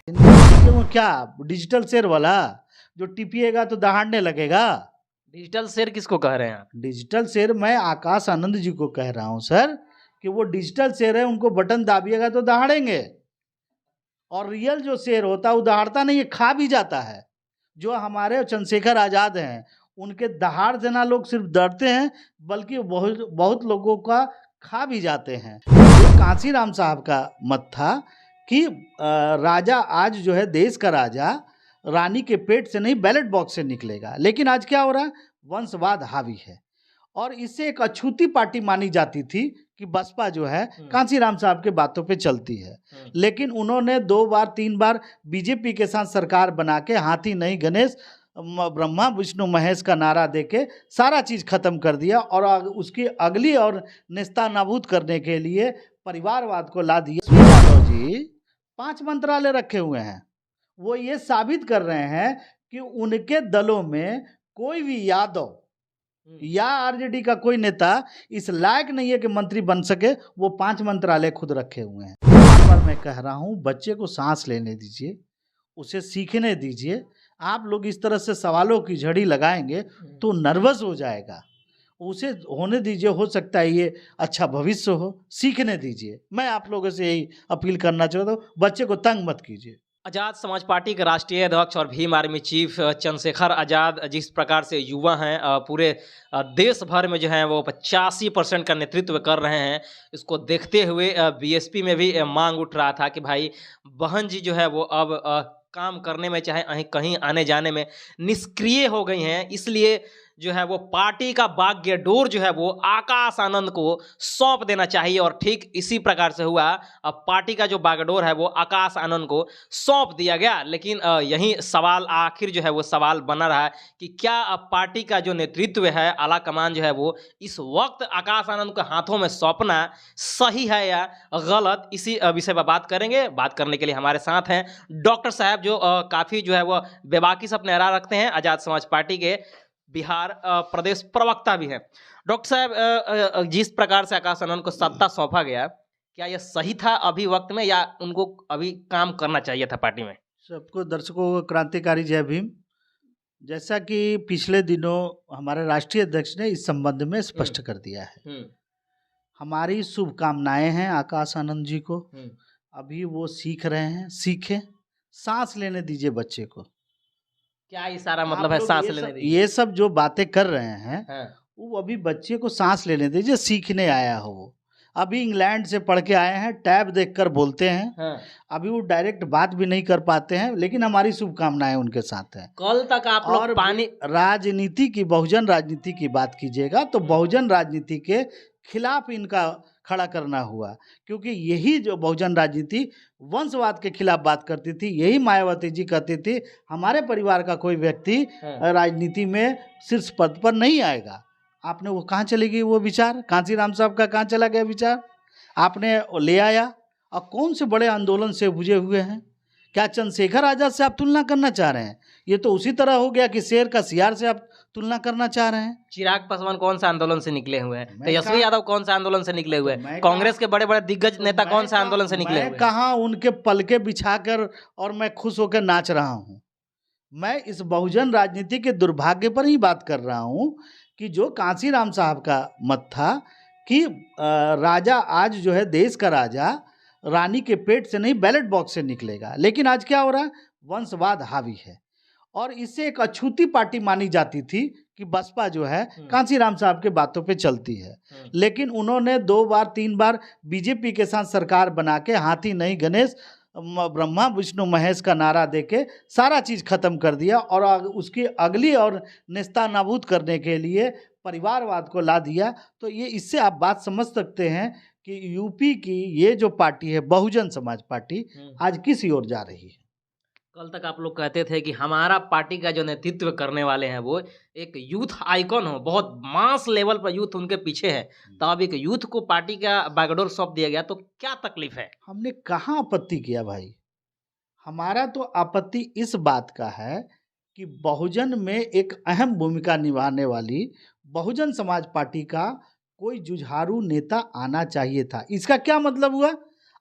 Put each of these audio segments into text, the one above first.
वो क्या डिजिटल शेर वाला जो टिपिएगा तो दहाड़ने लगेगा? डिजिटल शेर किसको कह रहे हैं आप? डिजिटल शेर मैं आकाश आनंद जी को कह रहा हूं सर कि वो डिजिटल शेर है, उनको बटन दाबिएगा तो दहाड़ेंगे। और रियल जो शेर होता है वो दहाड़ता नहीं है, खा भी जाता है। जो हमारे चंद्रशेखर आजाद हैं उनके दहाड़ से ना लोग सिर्फ डरते हैं बल्कि बहुत बहुत लोगों का खा भी जाते हैं। तो कांसीराम साहब का मत था कि राजा आज जो है देश का राजा रानी के पेट से नहीं बैलेट बॉक्स से निकलेगा। लेकिन आज क्या हो रहा है, वंशवाद हावी है और इससे एक अछूती पार्टी मानी जाती थी कि बसपा जो है कांसीराम साहब के बातों पे चलती है। लेकिन उन्होंने 2 बार 3 बार बीजेपी के साथ सरकार बना के हाथी नहीं गणेश ब्रह्मा विष्णु महेश का नारा देके सारा चीज़ खत्म कर दिया और उसकी अगली और नेस्ता नाबूद करने के लिए परिवारवाद को ला दिया। यादव जी 5 मंत्रालय रखे हुए हैं, वो ये साबित कर रहे हैं कि उनके दलों में कोई भी यादव या आरजेडी का कोई नेता इस लायक नहीं है कि मंत्री बन सके। वो 5 मंत्रालय खुद रखे हुए हैं। पर मैं कह रहा हूँ बच्चे को सांस लेने दीजिए, उसे सीखने दीजिए। आप लोग इस तरह से सवालों की झड़ी लगाएंगे तो नर्वस हो जाएगा। उसे होने दीजिए, हो सकता है ये अच्छा भविष्य हो, सीखने दीजिए। मैं आप लोगों से यही अपील करना चाहता हूँ, बच्चे को तंग मत कीजिए। आज़ाद समाज पार्टी के राष्ट्रीय अध्यक्ष और भीम आर्मी चीफ चंद्रशेखर आज़ाद जिस प्रकार से युवा हैं, पूरे देश भर में जो है वो 85% का नेतृत्व कर रहे हैं। इसको देखते हुए बीएसपी में भी मांग उठ रहा था कि भाई बहन जी जो है वो अब काम करने में चाहे कहीं आने जाने में निष्क्रिय हो गई हैं, इसलिए जो है वो पार्टी का बागडोर जो है वो आकाश आनंद को सौंप देना चाहिए। और ठीक इसी प्रकार से हुआ, अब पार्टी का जो बागडोर है वो आकाश आनंद को सौंप दिया गया। लेकिन यही सवाल आखिर जो है वो सवाल बना रहा है कि क्या अब पार्टी का जो नेतृत्व है, आला कमान जो है वो इस वक्त आकाश आनंद के हाथों में सौंपना सही है या गलत। इसी विषय पर बात करेंगे। बात करने के लिए हमारे साथ हैं डॉक्टर साहब जो काफ़ी जो है वो बेबाकी से अपने राह रखते हैं, आज़ाद समाज पार्टी के बिहार प्रदेश प्रवक्ता भी हैं। डॉक्टर साहब, जिस प्रकार से आकाश आनंद को सत्ता सौंपा गया, क्या यह सही था अभी वक्त में या उनको अभी काम करना चाहिए था पार्टी में? सबको दर्शकों को क्रांतिकारी जय भीम। जैसा कि पिछले दिनों हमारे राष्ट्रीय अध्यक्ष ने इस संबंध में स्पष्ट कर दिया है, हमारी शुभकामनाएं हैं आकाश आनंद जी को। अभी वो सीख रहे हैं, सीखें, सांस लेने दीजिए बच्चे को। क्या इशारा मतलब है सांस लेने दीजिए? ये सब जो बातें कर रहे हैं वो अभी बच्चे को सांस लेने दीजिए, सीखने आया हो वो। अभी इंग्लैंड से पढ़ के आए हैं, टैब देखकर बोलते हैं। अभी वो डायरेक्ट बात भी नहीं कर पाते हैं, लेकिन हमारी शुभकामनाएं उनके साथ हैं। कल तक आप लोग पानी राजनीति की, बहुजन राजनीति की बात कीजिएगा तो बहुजन राजनीति के खिलाफ इनका खड़ा करना हुआ, क्योंकि यही जो बहुजन राजनीति वंशवाद के खिलाफ बात करती थी। यही मायावती जी कहती थी हमारे परिवार का कोई व्यक्ति राजनीति में शीर्ष पद पर नहीं आएगा। आपने वो कहाँ चली गई वो विचार? कांसीराम साहब का कहाँ चला गया विचार? आपने ले आया और कौन से बड़े आंदोलन से बुझे हुए हैं? क्या चंद्रशेखर आजाद से आप तुलना करना चाह रहे हैं? ये तो उसी तरह हो गया कि शेर का सियार से आप तुलना करना चाह रहे हैं। चिराग पासवान कौन सा आंदोलन से निकले हुए हैं? तेजस्वी यादव कौन सा आंदोलन से निकले हुए हैं? कांग्रेस के बड़े बड़े दिग्गज नेता कौन सा आंदोलन से निकले हुए हैं? कहाँ उनके पलके बिछाकर और मैं खुश होकर नाच रहा हूँ। मैं इस बहुजन राजनीति के दुर्भाग्य पर ही बात कर रहा हूँ कि जो कांसीराम साहब का मत था कि राजा आज जो है देश का राजा रानी के पेट से नहीं बैलेट बॉक्स से निकलेगा। लेकिन आज क्या हो रहा है, वंशवाद हावी है और इससे एक अछूती पार्टी मानी जाती थी कि बसपा जो है कांसीराम साहब के बातों पे चलती है। लेकिन उन्होंने 2 बार 3 बार बीजेपी के साथ सरकार बना के हाथी नहीं गणेश ब्रह्मा विष्णु महेश का नारा देके सारा चीज़ खत्म कर दिया और उसकी अगली और नेस्ता नाबूद करने के लिए परिवारवाद को ला दिया। तो ये इससे आप बात समझ सकते हैं कि यूपी की ये जो पार्टी है बहुजन समाज पार्टी आज किस ओर जा रही है। कल तक आप लोग कहते थे कि हमारा पार्टी का जो नेतृत्व करने वाले हैं वो एक यूथ आइकॉन हो, बहुत मास लेवल पर यूथ उनके पीछे है, तो अब एक यूथ को पार्टी का बागडोर सौंप दिया गया, तो क्या तकलीफ है? हमने कहाँ आपत्ति किया भाई? हमारा तो आपत्ति इस बात का है कि बहुजन में एक अहम भूमिका निभाने वाली बहुजन समाज पार्टी का कोई जुझारू नेता आना चाहिए था। इसका क्या मतलब हुआ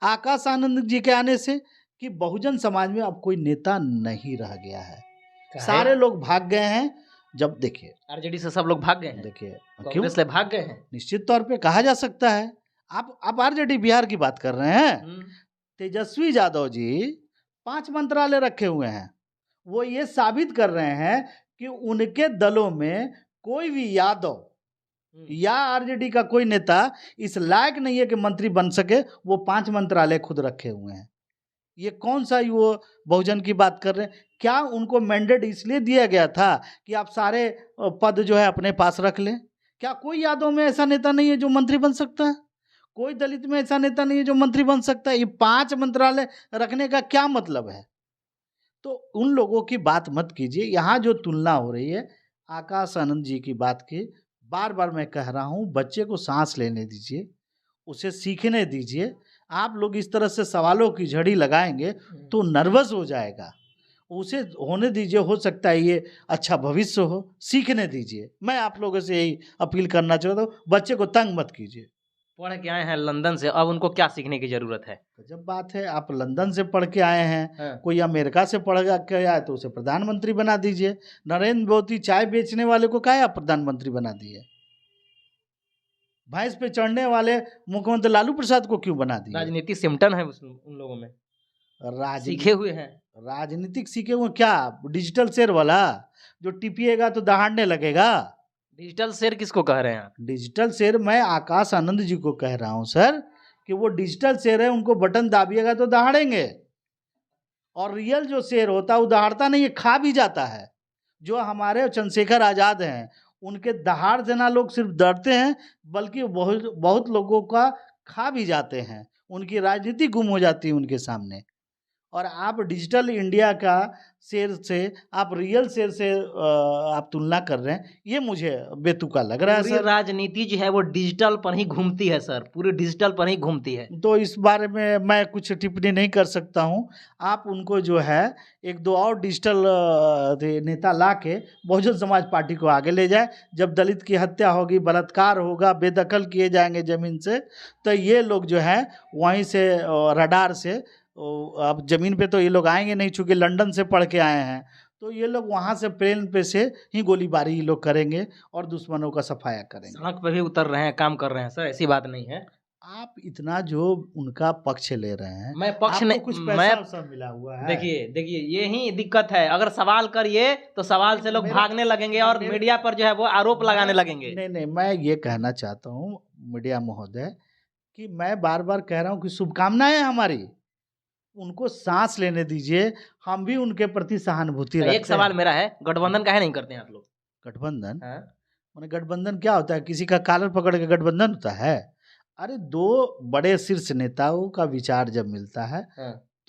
आकाश आनंद जी के आने से कि बहुजन समाज में अब कोई नेता नहीं रह गया है, काहे? सारे लोग भाग गए हैं। जब देखिए आरजेडी से सब लोग भाग गए हैं, देखिए क्यों, कांग्रेस ले भाग गए हैं। निश्चित तौर पे कहा जा सकता है। आप आरजेडी बिहार की बात कर रहे हैं। तेजस्वी यादव जी 5 मंत्रालय रखे हुए हैं, वो ये साबित कर रहे हैं कि उनके दलों में कोई भी यादव या आरजेडी का कोई नेता इस लायक नहीं है कि मंत्री बन सके। वो 5 मंत्रालय खुद रखे हुए हैं। ये कौन सा वो बहुजन की बात कर रहे हैं? क्या उनको मैंडेट इसलिए दिया गया था कि आप सारे पद जो है अपने पास रख लें? क्या कोई यादव में ऐसा नेता नहीं है जो मंत्री बन सकता है? कोई दलित में ऐसा नेता नहीं है जो मंत्री बन सकता है? ये 5 मंत्रालय रखने का क्या मतलब है? तो उन लोगों की बात मत कीजिए। यहाँ जो तुलना हो रही है आकाश आनंद जी की बात की, बार बार मैं कह रहा हूँ, बच्चे को सांस लेने दीजिए, उसे सीखने दीजिए। आप लोग इस तरह से सवालों की झड़ी लगाएंगे तो नर्वस हो जाएगा, उसे होने दीजिए। हो सकता है ये अच्छा भविष्य हो, सीखने दीजिए। मैं आप लोगों से यही अपील करना चाहता हूँ, बच्चे को तंग मत कीजिए। पढ़ के आए हैं लंदन से, अब उनको क्या सीखने की जरूरत है? जब बात है, आप लंदन से पढ़ के आए हैं, हाँ। कोई अमेरिका से पढ़ के आया तो उसे प्रधानमंत्री बना दीजिए। नरेंद्र मोदी चाय बेचने वाले को काहे आप प्रधानमंत्री बना दिए? भैंस पे चढ़ने वाले मुख्यमंत्री लालू प्रसाद को क्यों बना दिए? राजनीति सिमटन है उन लोगों में, सीखे हुए हैं। राजनीतिक सीखे हुए क्या? डिजिटल शेर वाला जो टिपिएगा तो दहाड़ने लगेगा। डिजिटल शेर किसको कह रहे हैं आप? डिजिटल शेर मैं आकाश आनंद जी को कह रहा हूं सर, कि वो डिजिटल शेर है, उनको बटन दाबिएगा तो दहाड़ेंगे। और रियल जो शेर होता है वो दहाड़ता नहीं है, खा भी जाता है। जो हमारे चंद्रशेखर आज़ाद हैं, उनके दहाड़ से ना लोग सिर्फ डरते हैं, बल्कि बहुत बहुत लोगों का खा भी जाते हैं। उनकी राजनीति गुम हो जाती है उनके सामने। और आप डिजिटल इंडिया का शेर से, आप रियल शेर से आप तुलना कर रहे हैं, ये मुझे बेतुका लग रहा है पूरी सर। राजनीति जो है वो डिजिटल पर ही घूमती है सर, पूरी डिजिटल पर ही घूमती है। तो इस बारे में मैं कुछ टिप्पणी नहीं कर सकता हूं। आप उनको जो है 1-2 और डिजिटल नेता ला के बहुजन समाज पार्टी को आगे ले जाए। जब दलित की हत्या होगी, बलात्कार होगा, बेदखल किए जाएंगे ज़मीन से, तो ये लोग जो है वहीं से रडार से, अब ज़मीन पे तो ये लोग आएंगे नहीं, चूँकि लंदन से पढ़ के आए हैं, तो ये लोग वहाँ से प्लेन पे से ही गोलीबारी ये लोग करेंगे और दुश्मनों का सफाया करेंगे। सड़क पर भी उतर रहे हैं, काम कर रहे हैं सर, ऐसी बात नहीं है। आप इतना जो उनका पक्ष ले रहे हैं, मैं पक्ष आपको नहीं, कुछ मैं पैसा मिला हुआ है। देखिए यही दिक्कत है। अगर सवाल करिए तो सवाल से लोग भागने लगेंगे और मीडिया पर जो है वो आरोप लगाने लगेंगे। नहीं, मैं ये कहना चाहता हूँ मीडिया महोदय कि मैं बार बार कह रहा हूँ कि शुभकामनाएं हमारी, उनको सांस लेने दीजिए। हम भी उनके प्रति सहानुभूति रखते हैं। एक सवाल मेरा है, गठबंधन काहे नहीं करते हैं आप लोग? गठबंधन हाँ? गठबंधन क्या होता है? किसी का कॉलर पकड़ के गठबंधन होता है? अरे 2 बड़े शीर्ष नेताओं का विचार जब मिलता है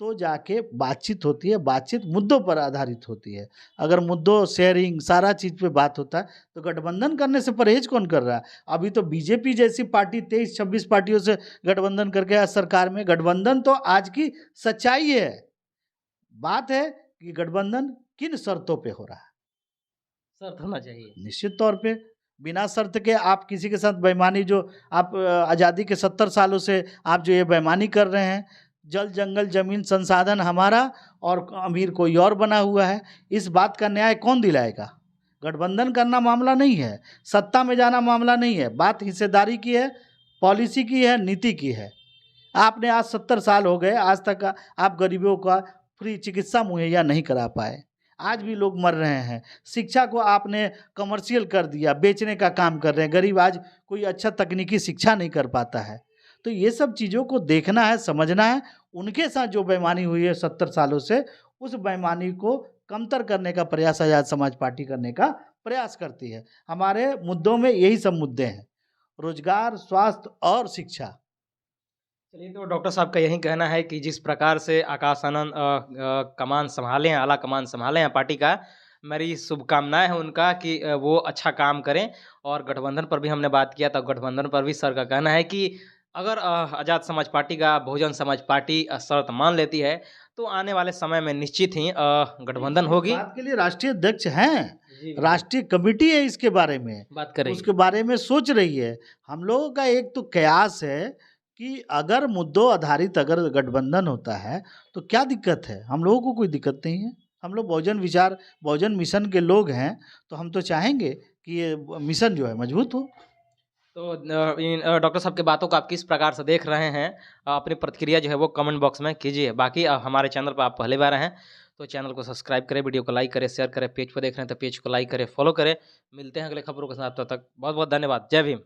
तो जाके बातचीत होती है। बातचीत मुद्दों पर आधारित होती है। अगर मुद्दों, शेयरिंग, सारा चीज़ पे बात होता है तो गठबंधन करने से परहेज कौन कर रहा है? अभी तो बीजेपी जैसी पार्टी 23-26 पार्टियों से गठबंधन करके आज सरकार में। गठबंधन तो आज की सच्चाई है। बात है कि गठबंधन किन शर्तों पे हो रहा है। शर्त होना चाहिए निश्चित तौर पे। बिना शर्त के आप किसी के साथ बेईमानी, जो आप आज़ादी के 70 सालों से आप जो ये बेईमानी कर रहे हैं, जल जंगल जमीन संसाधन हमारा और अमीर कोई और बना हुआ है, इस बात का न्याय कौन दिलाएगा? गठबंधन करना मामला नहीं है, सत्ता में जाना मामला नहीं है। बात हिस्सेदारी की है, पॉलिसी की है, नीति की है। आपने आज 70 साल हो गए, आज तक आप गरीबों का फ्री चिकित्सा मुहैया नहीं करा पाए। आज भी लोग मर रहे हैं। शिक्षा को आपने कमर्शियल कर दिया, बेचने का काम कर रहे हैं। गरीब आज कोई अच्छा तकनीकी शिक्षा नहीं कर पाता है। तो ये सब चीज़ों को देखना है, समझना है। उनके साथ जो बेईमानी हुई है 70 सालों से, उस बेईमानी को कमतर करने का प्रयास आज़ाद समाज पार्टी करने का प्रयास करती है। हमारे मुद्दों में यही सब मुद्दे हैं, रोजगार, स्वास्थ्य और शिक्षा। चलिए, तो डॉक्टर साहब का यही कहना है कि जिस प्रकार से आकाश आनंद कमान संभाले हैं, आला कमान संभाले हैं पार्टी का, मेरी शुभकामनाएं हैं उनका कि वो अच्छा काम करें। और गठबंधन पर भी हमने बात किया, तो गठबंधन पर भी सर का कहना है कि अगर आज़ाद समाज पार्टी का बहुजन समाज पार्टी शर्त मान लेती है तो आने वाले समय में निश्चित ही गठबंधन होगी। बात के लिए राष्ट्रीय अध्यक्ष हैं, राष्ट्रीय कमेटी है इसके बारे में बात कर रही है, उसके बारे में सोच रही है। हम लोगों का एक तो कयास है कि अगर मुद्दों आधारित अगर गठबंधन होता है तो क्या दिक्कत है? हम लोगों को कोई दिक्कत नहीं है। हम लोग बहुजन मिशन के लोग हैं, तो हम तो चाहेंगे कि ये मिशन जो है मजबूत हो। तो डॉक्टर साहब की बातों को आप किस प्रकार से देख रहे हैं? अपनी प्रतिक्रिया जो है वो कमेंट बॉक्स में कीजिए। बाकी हमारे चैनल पर आप पहली बार आए हैं तो चैनल को सब्सक्राइब करें, वीडियो को लाइक करें, शेयर करें, पेज पर देख रहे हैं तो पेज को लाइक करें, फॉलो करें। मिलते हैं अगले खबरों के साथ, तब तक बहुत बहुत धन्यवाद। जय भीम।